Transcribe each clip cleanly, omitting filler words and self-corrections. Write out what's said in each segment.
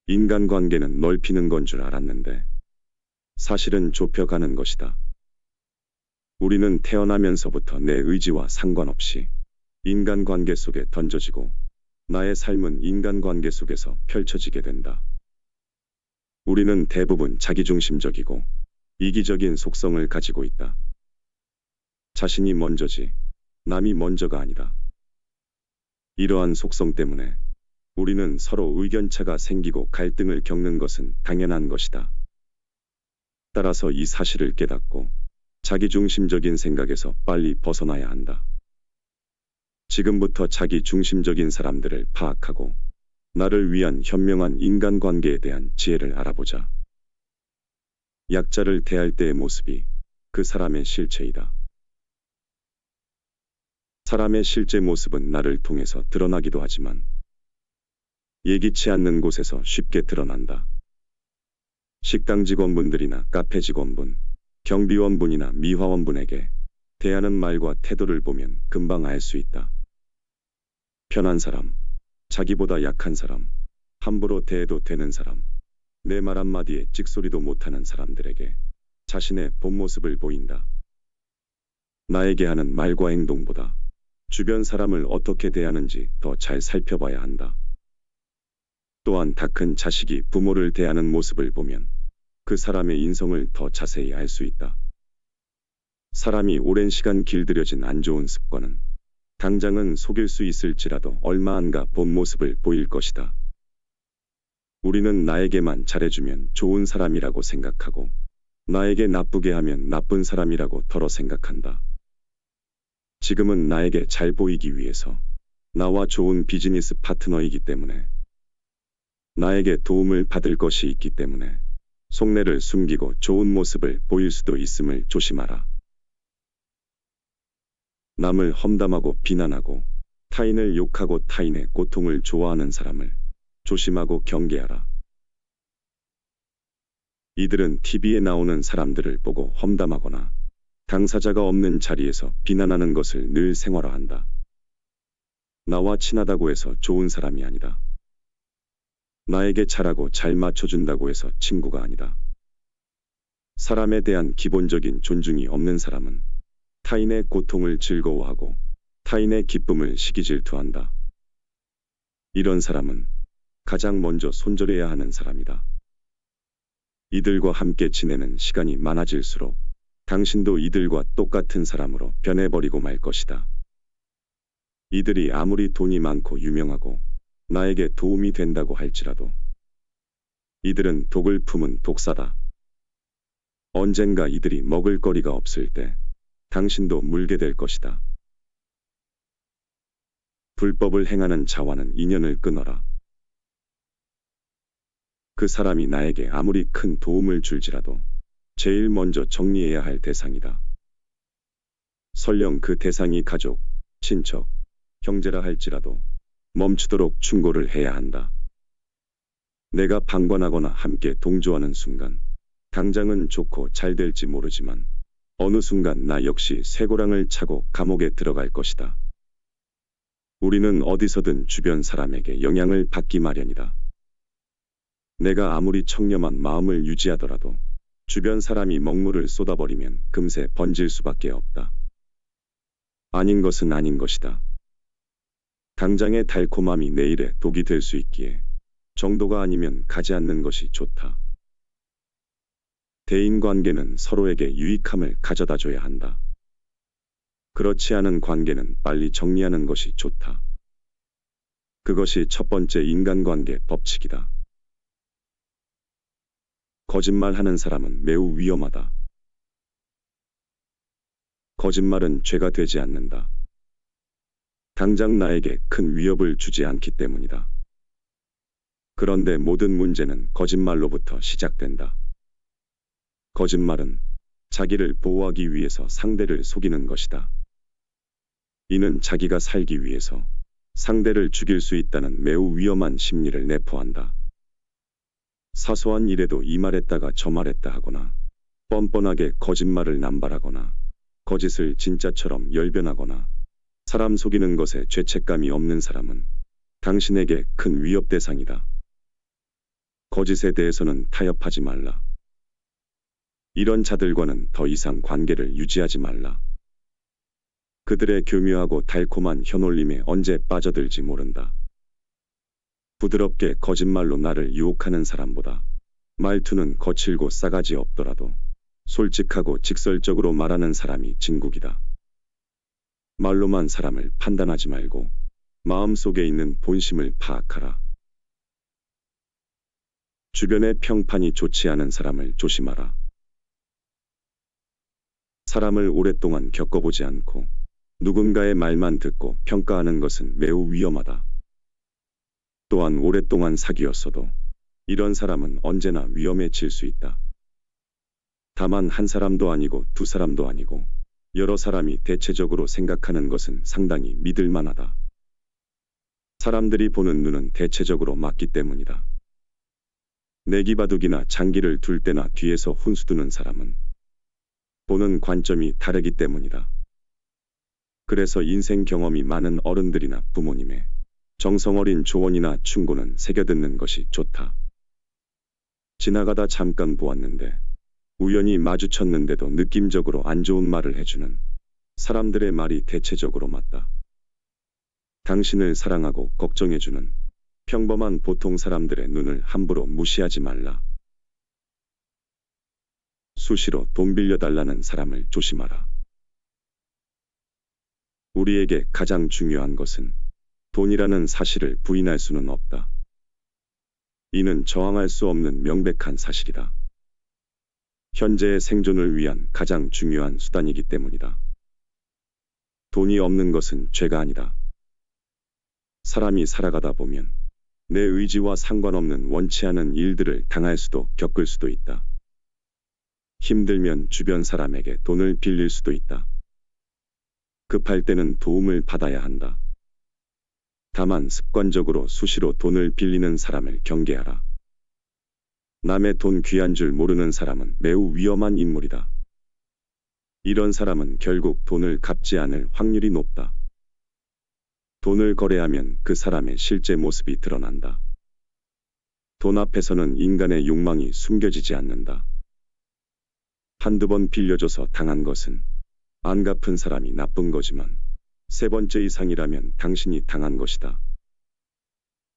인간관계는 넓히는 건 줄 알았는데 사실은 좁혀가는 것이다. 우리는 태어나면서부터 내 의지와 상관없이 인간관계 속에 던져지고 나의 삶은 인간관계 속에서 펼쳐지게 된다. 우리는 대부분 자기중심적이고 이기적인 속성을 가지고 있다. 자신이 먼저지 남이 먼저가 아니다. 이러한 속성 때문에 우리는 서로 의견차가 생기고 갈등을 겪는 것은 당연한 것이다. 따라서 이 사실을 깨닫고 자기중심적인 생각에서 빨리 벗어나야 한다. 지금부터 자기중심적인 사람들을 파악하고 나를 위한 현명한 인간관계에 대한 지혜를 알아보자. 약자를 대할 때의 모습이 그 사람의 실체이다. 사람의 실제 모습은 나를 통해서 드러나기도 하지만 예기치 않는 곳에서 쉽게 드러난다. 식당 직원분들이나 카페 직원분, 경비원분이나 미화원분에게 대하는 말과 태도를 보면 금방 알 수 있다. 편한 사람, 자기보다 약한 사람, 함부로 대해도 되는 사람, 내 말 한마디에 찍소리도 못하는 사람들에게 자신의 본 모습을 보인다. 나에게 하는 말과 행동보다 주변 사람을 어떻게 대하는지 더 잘 살펴봐야 한다. 또한 다 큰 자식이 부모를 대하는 모습을 보면 그 사람의 인성을 더 자세히 알 수 있다. 사람이 오랜 시간 길들여진 안 좋은 습관은 당장은 속일 수 있을지라도 얼마 안가 본 모습을 보일 것이다. 우리는 나에게만 잘해주면 좋은 사람이라고 생각하고 나에게 나쁘게 하면 나쁜 사람이라고 덜어 생각한다. 지금은 나에게 잘 보이기 위해서 나와 좋은 비즈니스 파트너이기 때문에 나에게 도움을 받을 것이 있기 때문에 속내를 숨기고 좋은 모습을 보일 수도 있음을 조심하라. 남을 험담하고 비난하고 타인을 욕하고 타인의 고통을 좋아하는 사람을 조심하고 경계하라. 이들은 TV에 나오는 사람들을 보고 험담하거나 당사자가 없는 자리에서 비난하는 것을 늘 생활화한다. 나와 친하다고 해서 좋은 사람이 아니다. 나에게 잘하고 잘 맞춰준다고 해서 친구가 아니다. 사람에 대한 기본적인 존중이 없는 사람은 타인의 고통을 즐거워하고 타인의 기쁨을 시기질투한다. 이런 사람은 가장 먼저 손절해야 하는 사람이다. 이들과 함께 지내는 시간이 많아질수록 당신도 이들과 똑같은 사람으로 변해버리고 말 것이다. 이들이 아무리 돈이 많고 유명하고 나에게 도움이 된다고 할지라도 이들은 독을 품은 독사다. 언젠가 이들이 먹을 거리가 없을 때 당신도 물게 될 것이다. 불법을 행하는 자와는 인연을 끊어라. 그 사람이 나에게 아무리 큰 도움을 줄지라도 제일 먼저 정리해야 할 대상이다. 설령 그 대상이 가족, 친척, 형제라 할지라도 멈추도록 충고를 해야 한다. 내가 방관하거나 함께 동조하는 순간 당장은 좋고 잘 될지 모르지만 어느 순간 나 역시 쇠고랑을 차고 감옥에 들어갈 것이다. 우리는 어디서든 주변 사람에게 영향을 받기 마련이다. 내가 아무리 청렴한 마음을 유지하더라도 주변 사람이 먹물을 쏟아버리면 금세 번질 수밖에 없다. 아닌 것은 아닌 것이다. 당장의 달콤함이 내일의 독이 될 수 있기에 정도가 아니면 가지 않는 것이 좋다. 대인관계는 서로에게 유익함을 가져다 줘야 한다. 그렇지 않은 관계는 빨리 정리하는 것이 좋다. 그것이 첫 번째 인간관계 법칙이다. 거짓말하는 사람은 매우 위험하다. 거짓말은 죄가 되지 않는다. 당장 나에게 큰 위협을 주지 않기 때문이다. 그런데 모든 문제는 거짓말로부터 시작된다. 거짓말은 자기를 보호하기 위해서 상대를 속이는 것이다. 이는 자기가 살기 위해서 상대를 죽일 수 있다는 매우 위험한 심리를 내포한다. 사소한 일에도 이 말했다가 저 말했다 하거나 뻔뻔하게 거짓말을 남발하거나 거짓을 진짜처럼 열변하거나 사람 속이는 것에 죄책감이 없는 사람은 당신에게 큰 위협 대상이다. 거짓에 대해서는 타협하지 말라. 이런 자들과는 더 이상 관계를 유지하지 말라. 그들의 교묘하고 달콤한 혀놀림에 언제 빠져들지 모른다. 부드럽게 거짓말로 나를 유혹하는 사람보다 말투는 거칠고 싸가지 없더라도 솔직하고 직설적으로 말하는 사람이 진국이다. 말로만 사람을 판단하지 말고 마음속에 있는 본심을 파악하라. 주변의 평판이 좋지 않은 사람을 조심하라. 사람을 오랫동안 겪어보지 않고 누군가의 말만 듣고 평가하는 것은 매우 위험하다. 또한 오랫동안 사귀었어도 이런 사람은 언제나 위험해질 수 있다. 다만 한 사람도 아니고 두 사람도 아니고 여러 사람이 대체적으로 생각하는 것은 상당히 믿을 만하다. 사람들이 보는 눈은 대체적으로 맞기 때문이다. 내기바둑이나 장기를 둘 때나 뒤에서 훈수 두는 사람은 보는 관점이 다르기 때문이다. 그래서 인생 경험이 많은 어른들이나 부모님의 정성어린 조언이나 충고는 새겨듣는 것이 좋다. 지나가다 잠깐 보았는데 우연히 마주쳤는데도 느낌적으로 안 좋은 말을 해주는 사람들의 말이 대체적으로 맞다. 당신을 사랑하고 걱정해주는 평범한 보통 사람들의 눈을 함부로 무시하지 말라. 수시로 돈 빌려달라는 사람을 조심하라. 우리에게 가장 중요한 것은 돈이라는 사실을 부인할 수는 없다. 이는 저항할 수 없는 명백한 사실이다. 현재의 생존을 위한 가장 중요한 수단이기 때문이다. 돈이 없는 것은 죄가 아니다. 사람이 살아가다 보면 내 의지와 상관없는 원치 않은 일들을 당할 수도 겪을 수도 있다. 힘들면 주변 사람에게 돈을 빌릴 수도 있다. 급할 때는 도움을 받아야 한다. 다만 습관적으로 수시로 돈을 빌리는 사람을 경계하라. 남의 돈 귀한 줄 모르는 사람은 매우 위험한 인물이다. 이런 사람은 결국 돈을 갚지 않을 확률이 높다. 돈을 거래하면 그 사람의 실제 모습이 드러난다. 돈 앞에서는 인간의 욕망이 숨겨지지 않는다. 한두 번 빌려줘서 당한 것은 안 갚은 사람이 나쁜 거지만 세 번째 이상이라면 당신이 당한 것이다.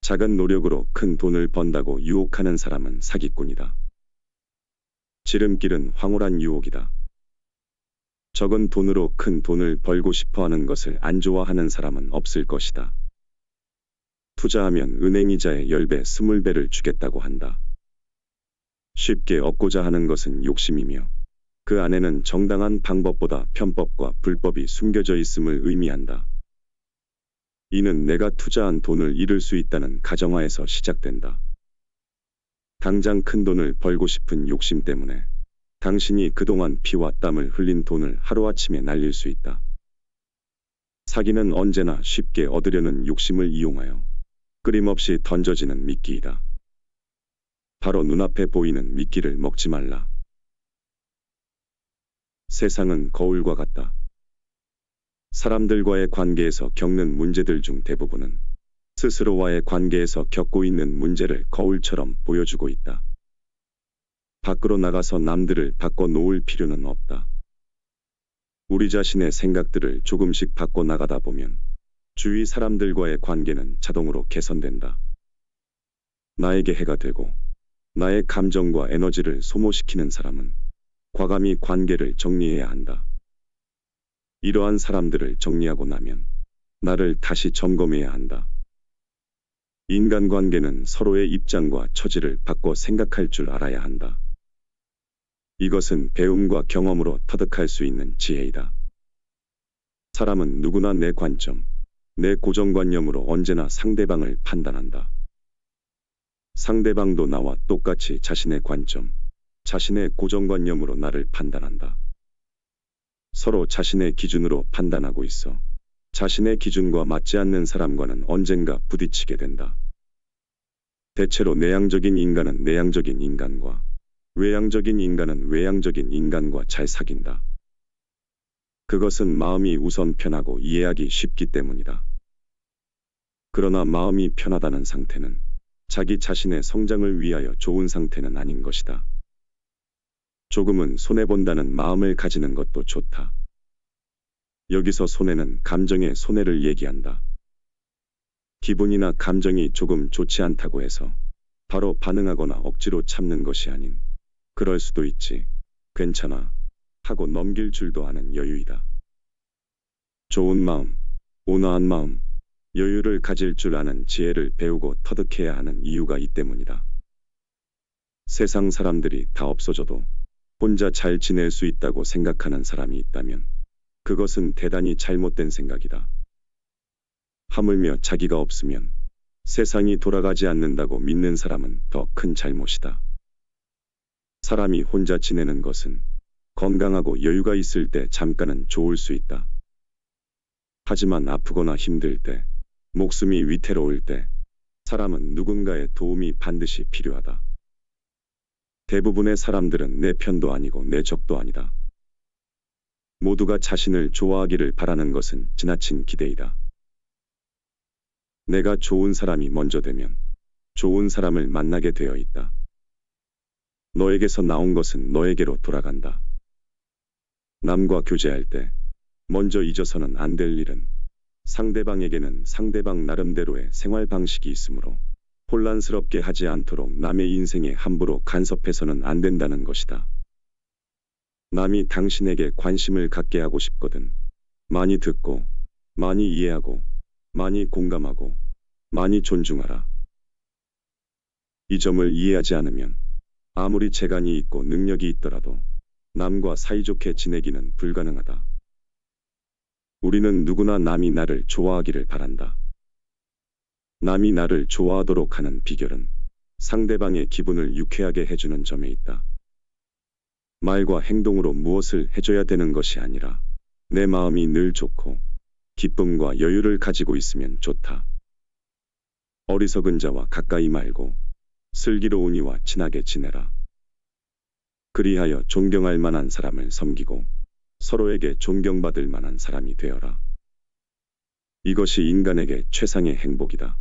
작은 노력으로 큰 돈을 번다고 유혹하는 사람은 사기꾼이다. 지름길은 황홀한 유혹이다. 적은 돈으로 큰 돈을 벌고 싶어하는 것을 안 좋아하는 사람은 없을 것이다. 투자하면 은행이자의 10배, 20배를 주겠다고 한다. 쉽게 얻고자 하는 것은 욕심이며 그 안에는 정당한 방법보다 편법과 불법이 숨겨져 있음을 의미한다. 이는 내가 투자한 돈을 잃을 수 있다는 가정하에서 시작된다. 당장 큰 돈을 벌고 싶은 욕심 때문에 당신이 그동안 피와 땀을 흘린 돈을 하루아침에 날릴 수 있다. 사기는 언제나 쉽게 얻으려는 욕심을 이용하여 끊임없이 던져지는 미끼이다. 바로 눈앞에 보이는 미끼를 먹지 말라. 세상은 거울과 같다. 사람들과의 관계에서 겪는 문제들 중 대부분은 스스로와의 관계에서 겪고 있는 문제를 거울처럼 보여주고 있다. 밖으로 나가서 남들을 바꿔놓을 필요는 없다. 우리 자신의 생각들을 조금씩 바꿔 나가다 보면 주위 사람들과의 관계는 자동으로 개선된다. 나에게 해가 되고 나의 감정과 에너지를 소모시키는 사람은 과감히 관계를 정리해야 한다. 이러한 사람들을 정리하고 나면 나를 다시 점검해야 한다. 인간관계는 서로의 입장과 처지를 바꿔 생각할 줄 알아야 한다. 이것은 배움과 경험으로 터득할 수 있는 지혜이다. 사람은 누구나 내 관점, 내 고정관념으로 언제나 상대방을 판단한다. 상대방도 나와 똑같이 자신의 관점, 자신의 고정관념으로 나를 판단한다. 서로 자신의 기준으로 판단하고 있어 자신의 기준과 맞지 않는 사람과는 언젠가 부딪히게 된다. 대체로 내향적인 인간은 내향적인 인간과 외향적인 인간은 외향적인 인간과 잘 사귄다. 그것은 마음이 우선 편하고 이해하기 쉽기 때문이다. 그러나 마음이 편하다는 상태는 자기 자신의 성장을 위하여 좋은 상태는 아닌 것이다. 조금은 손해본다는 마음을 가지는 것도 좋다. 여기서 손해는 감정의 손해를 얘기한다. 기분이나 감정이 조금 좋지 않다고 해서 바로 반응하거나 억지로 참는 것이 아닌, 그럴 수도 있지, 괜찮아 하고 넘길 줄도 아는 여유이다. 좋은 마음, 온화한 마음, 여유를 가질 줄 아는 지혜를 배우고 터득해야 하는 이유가 이 때문이다. 세상 사람들이 다 없어져도 혼자 잘 지낼 수 있다고 생각하는 사람이 있다면 그것은 대단히 잘못된 생각이다. 하물며 자기가 없으면 세상이 돌아가지 않는다고 믿는 사람은 더 큰 잘못이다. 사람이 혼자 지내는 것은 건강하고 여유가 있을 때 잠깐은 좋을 수 있다. 하지만 아프거나 힘들 때, 목숨이 위태로울 때, 사람은 누군가의 도움이 반드시 필요하다. 대부분의 사람들은 내 편도 아니고 내 적도 아니다. 모두가 자신을 좋아하기를 바라는 것은 지나친 기대이다. 내가 좋은 사람이 먼저 되면 좋은 사람을 만나게 되어 있다. 너에게서 나온 것은 너에게로 돌아간다. 남과 교제할 때 먼저 잊어서는 안 될 일은 상대방에게는 상대방 나름대로의 생활 방식이 있으므로 혼란스럽게 하지 않도록 남의 인생에 함부로 간섭해서는 안 된다는 것이다. 남이 당신에게 관심을 갖게 하고 싶거든 많이 듣고, 많이 이해하고, 많이 공감하고, 많이 존중하라. 이 점을 이해하지 않으면 아무리 재간이 있고 능력이 있더라도 남과 사이좋게 지내기는 불가능하다. 우리는 누구나 남이 나를 좋아하기를 바란다. 남이 나를 좋아하도록 하는 비결은 상대방의 기분을 유쾌하게 해주는 점에 있다. 말과 행동으로 무엇을 해줘야 되는 것이 아니라 내 마음이 늘 좋고 기쁨과 여유를 가지고 있으면 좋다. 어리석은 자와 가까이 말고 슬기로운 이와 친하게 지내라. 그리하여 존경할 만한 사람을 섬기고 서로에게 존경받을 만한 사람이 되어라. 이것이 인간에게 최상의 행복이다.